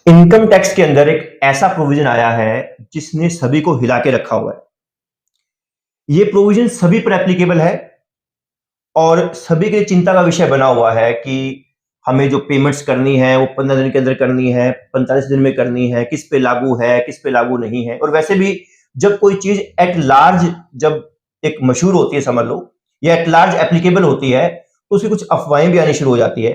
Income tax के अंदर एक ऐसा प्रोविजन आया है जिसने सभी को हिला के रखा हुआ है। ये प्रोविजन सभी पर एप्लीकेबल है और सभी के चिंता का विषय बना हुआ है कि हमें जो पेमेंट्स करनी है वो 15 दिन के अंदर करनी है, 45 दिन में करनी है, किस पे लागू है, किस पे लागू नहीं है। और वैसे भी जब कोई चीज एट लार्ज जब एक मशहूर होती है समझ लो, या एट लार्ज एप्लीकेबल होती है, तो उसकी कुछ अफवाहें भी आनी शुरू हो जाती है।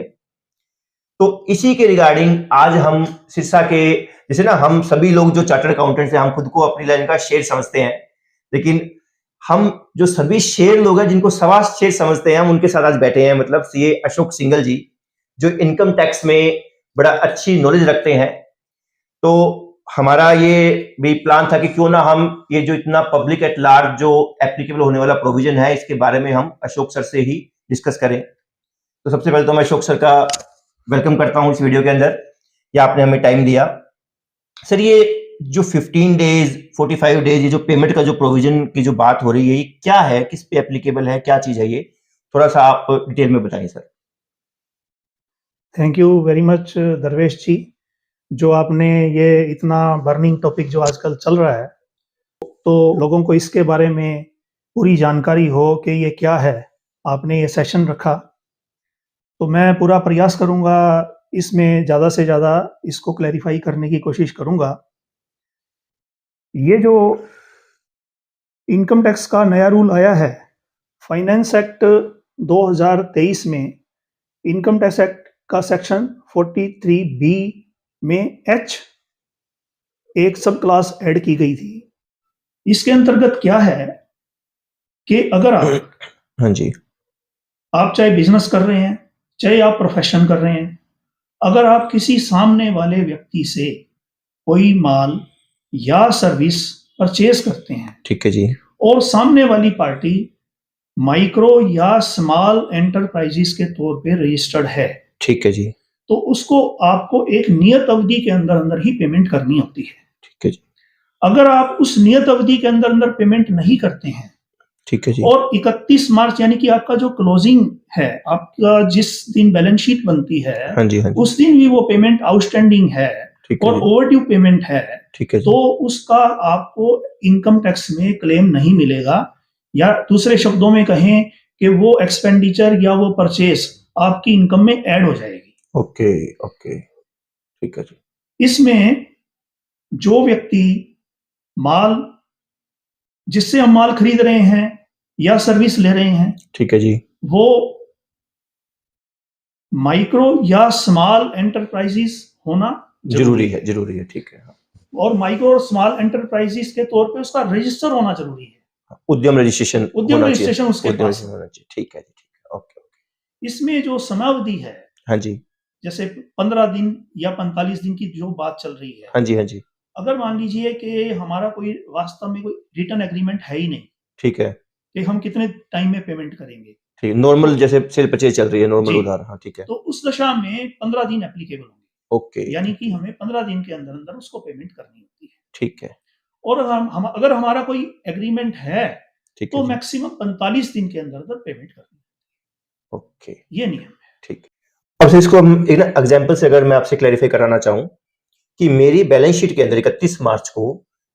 तो इसी के रिगार्डिंग आज हम सिरसा के, जैसे ना हम सभी लोग जो चार्टर्ड अकाउंटेंट्स हैं, हम खुद को अपनी लाइन का शेर समझते हैं, लेकिन हम जो सभी शेर लोग हैं जिनको सवा शेर समझते हैं, हम उनके साथ आज बैठे हैं। मतलब सीए अशोक सिंघल जी, जो इनकम टैक्स में बड़ा अच्छी नॉलेज रखते हैं। तो हमारा ये भी प्लान था कि क्यों ना हम ये जो इतना पब्लिक एट लार्ज जो एप्लीकेबल होने वाला प्रोविजन है, इसके बारे में हम अशोक सर से ही डिस्कस करें। तो सबसे पहले तो मैं अशोक सर का वेलकम करता हूं इस वीडियो के अंदर, या आपने हमें टाइम दिया। सर, ये जो 15 डेज 45 डेज ये जो पेमेंट का जो प्रोविजन की जो बात हो रही है, ये क्या है, किस पे एप्लीकेबल है, क्या चीज है, ये थोड़ा सा आप डिटेल में बताइए sir. Thank you very much दरवेश जी, जो आपने ये इतना बर्निंग टॉपिक जो आजकल चल रहा है, तो लोगों को इसके बारे में पूरी जानकारी हो कि ये क्या है, आपने ये सेशन रखा। तो मैं पूरा प्रयास करूंगा इसमें ज़्यादा से ज़्यादा इसको क्लैरिफाई करने की कोशिश करूंगा। ये जो इनकम टैक्स का नया रूल आया है, फाइनेंस एक्ट 2023 में इनकम टैक्स एक्ट का सेक्शन 43B में H एक सब क्लास ऐड की गई थी। इसके अंतर्गत क्या है कि अगर आप चाहे बिजनेस कर रहे हैं, चाहे आप प्रोफेशन कर रहे हैं, अगर आप किसी सामने वाले व्यक्ति से कोई माल या सर्विस परचेज करते हैं, ठीक है जी, और सामने वाली पार्टी माइक्रो या स्मॉल एंटरप्राइजेस के तौर पे रजिस्टर्ड है, ठीक है जी, तो उसको आपको एक नियत अवधि के अंदर अंदर ही पेमेंट करनी होती है, ठीक है जी। अगर आप उस नियत अवधि के अंदर अंदर पेमेंट नहीं करते हैं, ठीक है जी, और 31 मार्च यानी कि आपका जो क्लोजिंग है, आपका जिस दिन बैलेंस शीट बनती है, हाँ जी, उस दिन भी वो पेमेंट आउटस्टैंडिंग है और ओवरड्यू पेमेंट है, ठीक है, तो उसका आपको इनकम टैक्स में क्लेम नहीं मिलेगा, या दूसरे शब्दों में कहें कि वो एक्सपेंडिचर या वो परचेस आपकी इनकम में ऐड हो जाएगी। ओके ओके, ठीक है जी। इसमें जो व्यक्ति माल, जिससे हम माल खरीद रहे हैं या सर्विस ले रहे हैं, ठीक है जी, वो माइक्रो या स्मॉल एंटरप्राइजेस होना जरूरी है, ठीक है। और माइक्रो और स्मॉल एंटरप्राइजेस के तौर पे उसका रजिस्टर होना जरूरी है, उद्यम रजिस्ट्रेशन उसके पास होना चाहिए, ठीक है जी, ठीक है, ओके। इसमें जो समयावधि है, हाँ जी, जैसे 15 दिन या 45 दिन की जो बात चल रही है, हाँ जी, हाँ जी, अगर मान लीजिए कि हमारा कोई वास्तव में कोई रिटर्न एग्रीमेंट है ही नहीं, ठीक है, कि हम कितने टाइम में पेमेंट करेंगे, ठीक, नॉर्मल जैसे सेल परचेज चल रही है, नॉर्मल उधार, हाँ ठीक है, तो उस दशा में 15 दिन एप्लीकेबल होंगे, ओके, यानी कि हमें 15 दिन के अंदर अंदर उसको पेमेंट करनी होती है, ठीक है। और अगर हमारा कोई एग्रीमेंट है, तो मैक्सिमम 45 दिन के अंदर अंदर पेमेंट करनी है, ओके, ये नियम है, ठीक है। अब इसको हम एक ना एग्जांपल से अगर मैं आपसे क्लैरिफाई कराना चाहूं कि मेरी बैलेंस शीट के अंदर 31 मार्च को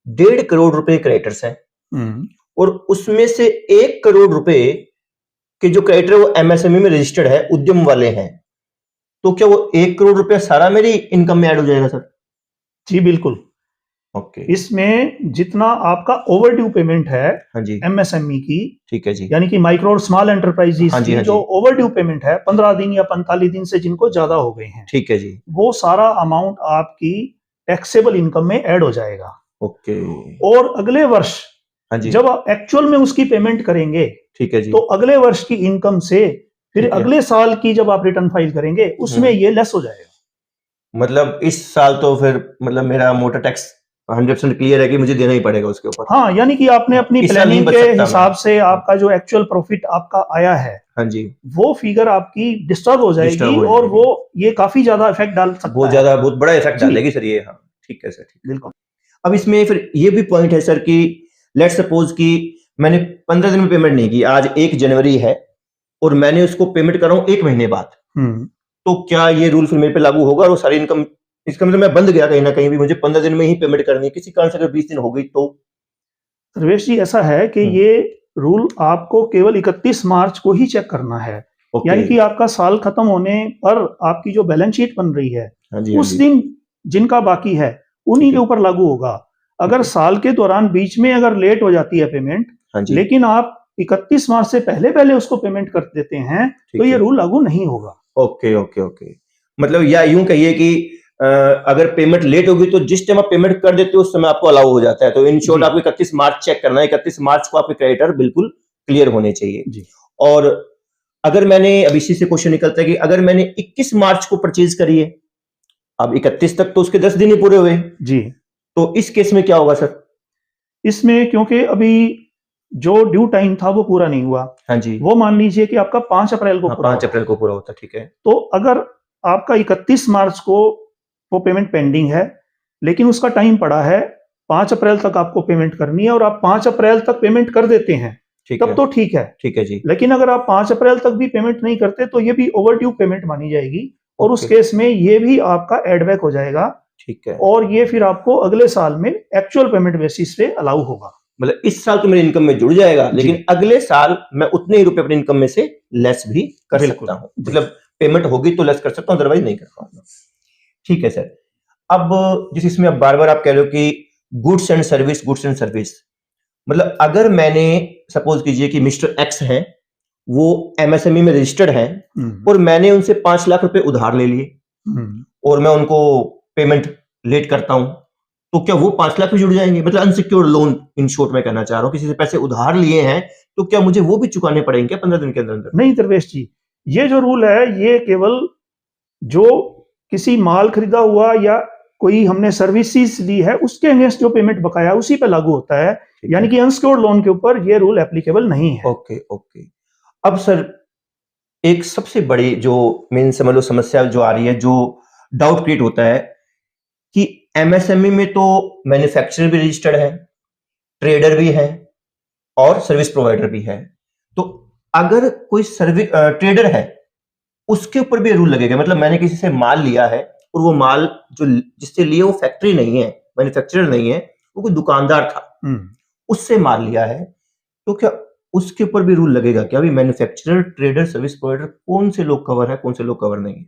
1.5 करोड़ रुपए क्रेडिटर्स हैं, और उसमें से 1 करोड़ रुपए के जो क्रेडिटर वो एमएसएमई में रजिस्टर्ड है, उद्यम वाले हैं, तो क्या वो 1 करोड़ रुपया सारा मेरी इनकम में ऐड हो जाएगा सर? जी बिल्कुल, ओके। इसमें जितना आपका ओवरड्यू पेमेंट है, हाँ जी, एमएसएमई की, ठीक है जी, यानी कि माइक्रो और स्मॉल एंटरप्राइजेस की जो ओवरड्यू पेमेंट है 15 दिन या 45 दिन से जिनको ज्यादा हो गए हैं, ठीक है जी, वो सारा अमाउंट आपकी टैक्सेबल इनकम में ऐड हो जाएगा, ओके। और अगले वर्ष, हाँ जी, जब आप एक्चुअल में उसकी पेमेंट करेंगे, ठीक है जी, तो अगले वर्ष की इनकम से फिर अगले साल की जब आप रिटर्न फाइल करेंगे उसमें ये लेस हो जाएगा। मतलब इस साल तो फिर मतलब मेरा मोटर टैक्स 100% क्लियर है कि मुझे देना ही पड़ेगा उसके ऊपर। हाँ, यानी कि आपने अपनी प्लानिंग के हिसाब से आपका जो एक्चुअल प्रॉफिट आपका आया है, हाँ जी, वो फिगर आपकी डिस्टर्ब हो जाएगी, और वो ये काफी ज्यादा इफेक्ट डाल सकता है, बहुत बड़ा इफेक्ट डालेगी सर ये। हाँ ठीक है सर, ठीक, बिल्कुल। अब इसमें फिर ये भी पॉइंट है सर कि लेट सपोज कि मैंने 15 दिन में पेमेंट नहीं की, आज 1 जनवरी है और मैंने उसको पेमेंट कर रहा हूं 1 महीने बाद, तो क्या ये रूल फिर मेरे पे लागू होगा और वो सारी इनकम इसका मतलब मैं बंद गया कहीं ना कहीं भी, मुझे 15 दिन में ही पेमेंट करनी है, किसी कारण से अगर 20 दिन हो गई तो? सर्वेश जी, ऐसा है कि ये रूल आपको केवल 31 मार्च को ही चेक करना है। यानी कि आपका साल खत्म होने पर आपकी जो बैलेंस शीट बन रही है, उस दिन जिनका बाकी है उन्हीं के ऊपर लागू होगा। अगर साल के दौरान बीच में अगर लेट हो जाती है पेमेंट, लेकिन आप 31 मार्च से पहले पहले उसको पेमेंट कर देते हैं, तो ये रूल लागू नहीं होगा। ओके ओके ओके, मतलब या यूं कहिए कि अगर पेमेंट लेट होगी तो जिस टाइम आप पेमेंट कर देते हो उस समय आपको अलाउ हो जाता है। तो इन शॉर्ट आपको 31 मार्च चेक करना है, 31 मार्च को आपके क्रेडिटर बिल्कुल क्लियर होने चाहिए। और अगर मैंने, अब इसी से क्वेश्चन निकलता है कि अगर मैंने 21 मार्च को परचेज करी है, अब 31 तक तो उसके 10 दिन ही पूरे हुए जी, तो इस केस में क्या होगा सर? इसमें क्योंकि अभी जो ड्यू टाइम था वो पूरा नहीं हुआ। हाँ जी, वो मान लीजिए कि आपका 5 अप्रैल को पूरा 5 अप्रैल को पूरा होता, ठीक है। तो अगर आपका 31 मार्च को वो पेमेंट पेंडिंग है, लेकिन उसका टाइम पड़ा है 5 अप्रैल तक आपको पेमेंट करनी है और आप 5 अप्रैल तक पेमेंट कर देते हैं, तब तो ठीक है। ठीक है जी। लेकिन अगर आप 5 अप्रैल तक भी पेमेंट नहीं करते तो ये भी ओवरड्यू पेमेंट मानी जाएगी और उस केस में ये भी आपका एडबैक हो जाएगा। ठीक है। और ये फिर आपको अगले साल में एक्चुअल पेमेंट बेसिस पे अलाउ होगा। मतलब इस साल तो मेरी इनकम में जुड़ जाएगा, लेकिन अगले साल मैं उतने ही रुपए अपनी इनकम में से लेस भी कर सकता हूँ। मतलब पेमेंट होगी तो लेस कर सकता हूँ, अदरवाइज नहीं कर पाऊंगा। ठीक है सर। अब जिस इसमें अब बार बार आप कह रहे हो कि goods and service, goods and service, मतलब अगर मैंने सपोज कीजिए कि मिस्टर एक्स हैं, वो एमएसएमई में रजिस्टर्ड हैं और मैंने उनसे 5 लाख रुपए उधार ले लिए और मैं उनको पेमेंट लेट करता हूं, तो क्या वो 5 लाख भी जुड़ जाएंगे? मतलब अनसिक्योर्ड लोन, इन शॉर्ट में कहना चाह रहा हूं, किसी से पैसे उधार लिए हैं तो क्या मुझे वो भी चुकाने पड़ेंगे 15 दिन के अंदर? नहीं दरवेश जी, ये जो रूल है ये केवल जो किसी माल खरीदा हुआ या कोई हमने सर्विसेज दी है उसके अगेंस्ट जो पेमेंट बकाया उसी पे लागू होता है। यानी कि अनसिक्योर्ड लोन के ऊपर ये रूल एप्लीकेबल नहीं है। Okay okay. अब सर एक सबसे बड़ी जो मेन समझ लो समस्या जो आ रही है, जो डाउट क्रिएट होता है कि एमएसएमई में तो मैन्युफैक्चरर भी रजिस्टर्ड है, ट्रेडर भी है और सर्विस प्रोवाइडर भी है। तो अगर कोई सर्विस ट्रेडर है उसके ऊपर भी रूल लगेगा? मतलब मैंने किसी से माल लिया है और वो माल जो जिससे लिए वो फैक्ट्री नहीं है, मैन्युफैक्चरर नहीं है, वो कोई दुकानदार था, उससे माल लिया है, तो क्या उसके ऊपर भी रूल लगेगा क्या? अभी मैन्युफैक्चरर, ट्रेडर, सर्विस प्रोवाइडर कौन से लोग कवर है, कौन से लोग कवर नहीं है?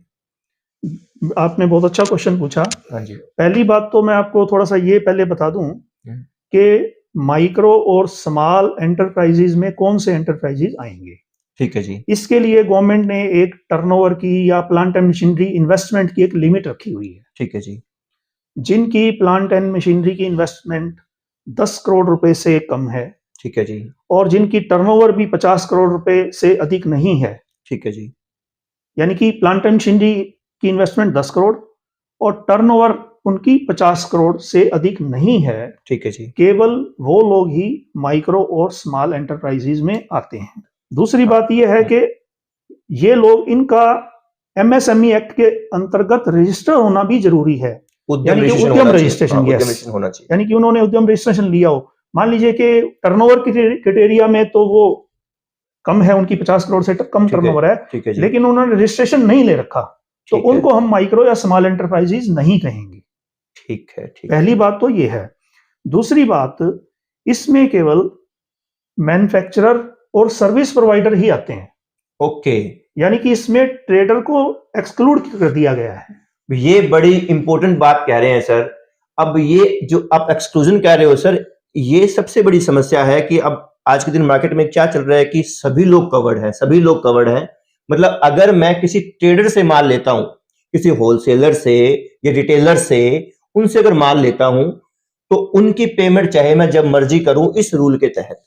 आपने बहुत अच्छा क्वेश्चन पूछा। हाँ जी। पहली बात तो मैं आपको थोड़ा सा ये पहले बता दूं कि माइक्रो और स्मॉल एंटरप्राइजेज में कौन से एंटरप्राइजेज आएंगे। ठीक है जी। इसके लिए गवर्नमेंट ने एक टर्नओवर की या प्लांट एंड मशीनरी इन्वेस्टमेंट की एक लिमिट रखी हुई है। ठीक है जी। जिनकी प्लांट एंड मशीनरी की इन्वेस्टमेंट 10 करोड़ रुपए से कम है, ठीक है जी, और जिनकी टर्नओवर भी 50 करोड़ रुपए से अधिक नहीं है, ठीक है जी, यानी कि प्लांट एंड मशीनरी की इन्वेस्टमेंट 10 करोड़ और टर्नओवर उनकी 50 करोड़ से अधिक नहीं है, ठीक है जी, केवल वो लोग ही माइक्रो और स्मॉल एंटरप्राइजेज में आते हैं। दूसरी बात यह है कि ये लोग, इनका एमएसएमई एक्ट के अंतर्गत रजिस्टर होना भी जरूरी है। यानी कि उद्यम रजिस्ट्रेशन, होना चाहिए। यानी कि उन्होंने उद्यम रजिस्ट्रेशन लिया हो। मान लीजिए कि टर्नओवर क्राइटेरिया में तो वो कम है, उनकी 50 करोड़ से कम टर्नओवर है, लेकिन उन्होंने रजिस्ट्रेशन नहीं ले रखा, तो उनको हम माइक्रो या स्मॉल एंटरप्राइजेज नहीं कहेंगे। ठीक है, ठीक। पहली बात तो ये है। दूसरी बात, इसमें केवल मैन्युफैक्चरर और सर्विस प्रोवाइडर ही आते हैं। ओके। यानी कि इसमें ट्रेडर को एक्सक्लूड कर दिया गया है। ये बड़ी इंपॉर्टेंट बात कह रहे हैं सर। अब ये जो आप एक्सक्लूजन कह रहे हो सर, ये सबसे बड़ी समस्या है कि अब आज के दिन मार्केट में क्या चल रहा है कि सभी लोग कवर्ड हैं, सभी लोग कवर्ड हैं। मतलब अगर मैं किसी ट्रेडर से माल लेता हूं, किसी होलसेलर से या रिटेलर से, उनसे अगर माल लेता हूं तो उनकी पेमेंट चाहे मैं जब मर्जी करूं इस रूल के तहत,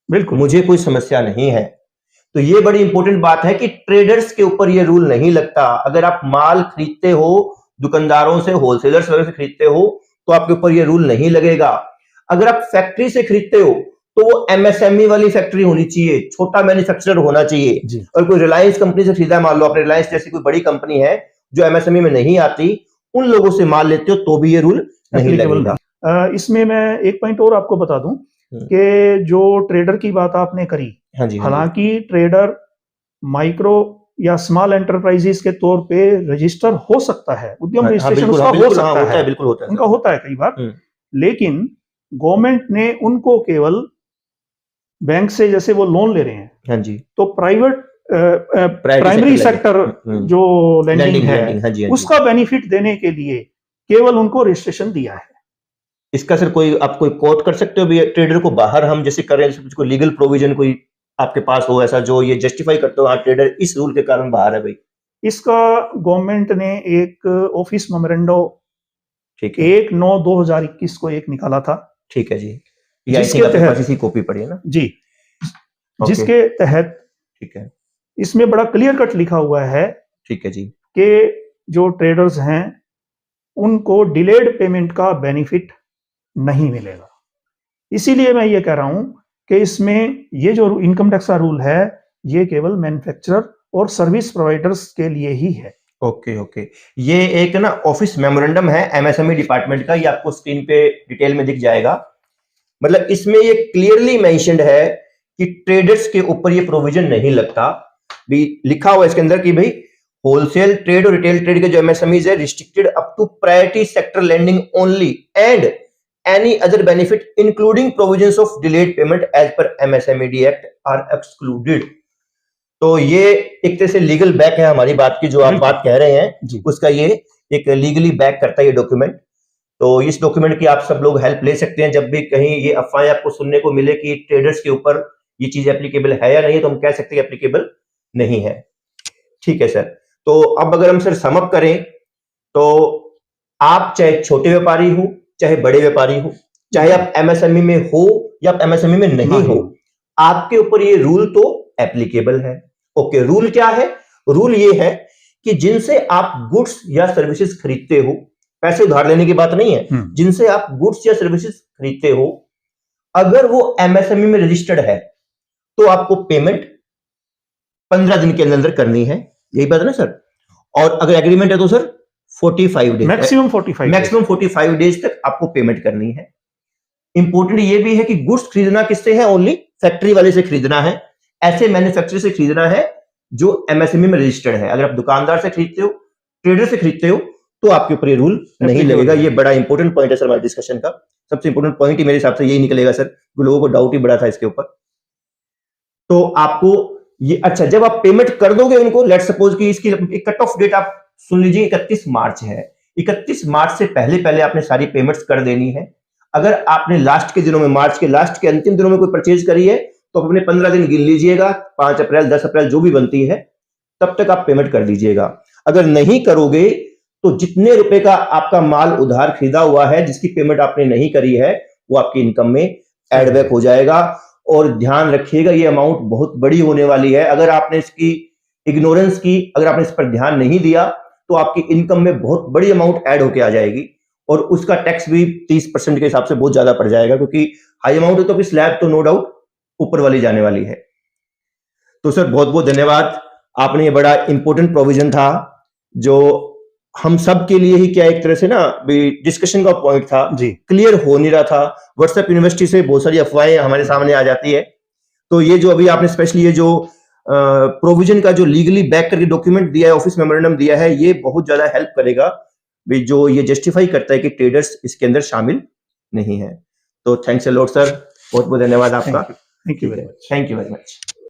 बिल्कुल मुझे कोई समस्या नहीं है। तो ये बड़ी इंपॉर्टेंट बात है कि ट्रेडर्स के ऊपर ये रूल नहीं लगता। अगर आप माल खरीदते हो दुकानदारों से, होलसेलर्स वगैरह से खरीदते हो, तो आपके ऊपर ये रूल नहीं लगेगा। अगर आप फैक्ट्री से खरीदते हो तो वो एमएसएमई वाली फैक्ट्री होनी चाहिए, छोटा मैन्युफैक्चरर होना चाहिए। और कोई रिलायंस कंपनी से खरीदा, मान लो आपने रिलायंस जैसी कोई बड़ी कंपनी है जो एमएसएमई में नहीं आती, उन लोगों से माल लेते हो तो भी ये रूल नहीं लगेगा। इसमें मैं एक पॉइंट और आपको बता दूं कि जो ट्रेडर की बात आपने करी, हाँ जी, हालांकि ट्रेडर माइक्रो या स्मॉल एंटरप्राइजेस के तौर पे रजिस्टर हो सकता है, उद्यम रजिस्ट्रेशन उसका हो सकता है, बिल्कुल होता है, उनका होता है कई बार, लेकिन गवर्नमेंट ने उनको केवल बैंक से जैसे वो लोन ले रहे हैं, हाँ जी, तो प्राइमरी सेक्टर जो लैंडिंग है, हाँ जी, उसका बेनिफिट देने के लिए केवल उनको रजिस्ट्रेशन दिया है। इसका सर कोई आप कोई कोट कर सकते हो भी ट्रेडर को बाहर हम जैसे कर रहे हैं, कोई लीगल प्रोविजन कोई आपके पास हो ऐसा जो ये जस्टिफाई करते हो हाँ ट्रेडर इस रूल के कारण बाहर है भाई? इसका गवर्नमेंट ने एक ऑफिस मेमोरेंडो 1/9/2021 को एक निकाला था। ठीक है जी, जिसके तहत इसी कॉपी पड़ी है ना जी, जिसके तहत ठीक है इसमें बड़ा क्लियर कट लिखा हुआ है, ठीक है जी, कि जो ट्रेडर्स हैं उनको डिलेड पेमेंट का बेनिफिट नहीं मिलेगा। इसीलिए मैं ये कह रहा हूं कि इसमें ये जो इनकम टैक्स का रूल है ये केवल मैन्युफैक्चरर और सर्विस प्रोवाइडर्स के लिए ही है। ओके, ये एक ना ऑफिस मेमोरेंडम है एमएसएमई डिपार्टमेंट का, ये आपको स्क्रीन पे डिटेल में दिख जाएगा। मतलब इसमें ये क्लियरली मेंशन्ड है कि ट्रेडर्स के ऊपर ये प्रोविजन नहीं लगता, भी लिखा हुआ इसके अंदर कि भाई होलसेल ट्रेड और रिटेल ट्रेड के जो एमएसएमईज है restricted up to priority sector lending only and any other benefit including provisions of delayed payment as per MSMED Act are excluded। तो ये एक तरह से लीगल बैक है हमारी बात की, जो आप बात कह रहे हैं उसका ये एक लीगली बैक करता है ये डॉक्यूमेंट। तो इस डॉक्यूमेंट की आप सब लोग हेल्प ले सकते हैं जब भी कहीं ये अफवाहें आपको सुनने को मिले कि ट्रेडर्स के ऊपर ये चीज एप्लीकेबल है या नहीं, तो हम कह सकते हैं एप्लीकेबल नहीं है। ठीक है सर, तो अब अगर हम सर सम अप करें तो आप चाहे छोटे व्यापारी हो चाहे बड़े व्यापारी हो, चाहे आप एमएसएमई में हो या आप एमएसएमई में नहीं हो, आपके ऊपर ये रूल तो एप्लीकेबल है। ओके, रूल क्या है? रूल ये है कि जिनसे आप गुड्स या सर्विसेज खरीदते हो, पैसे उधार लेने की बात नहीं है, जिनसे आप गुड्स या सर्विसेज खरीदते हो, अगर वो एमएसएमई में रजिस्टर्ड है तो आपको पेमेंट 15 दिन के अंदर करनी है, यही बात है ना सर? और अगर एग्रीमेंट है तो सर 45 डेज, मैक्सिमम 45 डेज तक आपको पेमेंट करनी है। इंपॉर्टेंट ये भी है कि गुड्स खरीदना किससे है? ओनली फैक्ट्री वाले से खरीदना है, ऐसे मैन्युफैक्चरर से खरीदना है जो एमएसएमई में रजिस्टर्ड है। अगर आप दुकानदार से खरीदते हो, ट्रेडर से खरीदते हो, तो आपके ऊपर ये रूल नहीं लगेगा। ये बड़ा इंपॉर्टेंट पॉइंट है सर हमारे डिस्कशन का, सबसे इंपॉर्टेंट पॉइंट ही मेरे हिसाब से यही निकलेगा सर, लोगों को डाउट ही बड़ा था इसके ऊपर। तो आपको ये अच्छा, जब आप पेमेंट कर दोगे उनको, लेट सपोज कि इसकी एक कट ऑफ डेट आप सुन लीजिए 31 मार्च है, 31 मार्च से पहले आपने सारी पेमेंट्स कर देनी है। अगर आपने लास्ट के दिनों में, मार्च के लास्ट के अंतिम दिनों में कोई परचेज करी है तो अपने 15 दिन गिन लीजिएगा, 5 अप्रैल 10 अप्रैल जो भी बनती है तब तक आप पेमेंट कर दीजिएगा। अगर नहीं करोगे तो जितने रुपए का आपका माल उधार खरीदा हुआ है, जिसकी पेमेंट आपने नहीं करी है, वो आपकी इनकम में एड बैक हो जाएगा। और ध्यान रखिएगा ये अमाउंट बहुत बड़ी होने वाली है, अगर आपने इसकी इग्नोरेंस की, अगर आपने इस पर ध्यान नहीं दिया तो आपकी इनकम में बहुत बड़ी अमाउंट ऐड होके आ जाएगी और उसका टैक्स भी 30% के हिसाब से बहुत ज्यादा पड़ जाएगा, क्योंकि हाई अमाउंट है तो स्लैब तो नो डाउट ऊपर वाली जाने वाली है। तो सर बहुत बहुत धन्यवाद, आपने ये बड़ा इंपॉर्टेंट प्रोविजन था जो हम सब के लिए ही क्या एक तरह से ना डिस्कशन का पॉइंट था, क्लियर हो नहीं रहा था। व्हाट्सएप यूनिवर्सिटी से बहुत सारी अफवाहें हमारे सामने आ जाती है, तो ये जो अभी आपने स्पेशली ये जो प्रोविजन का जो लीगली बैक करके डॉक्यूमेंट दिया है, ऑफिस मेमोरेंडम दिया है, ये बहुत ज्यादा हेल्प करेगा भी, जो ये जस्टिफाई करता है कि ट्रेडर्स इसके अंदर शामिल नहीं है। तो थैंक्स अ लॉट सर, बहुत बहुत धन्यवाद आपका। Thank you very much. Thank you very much.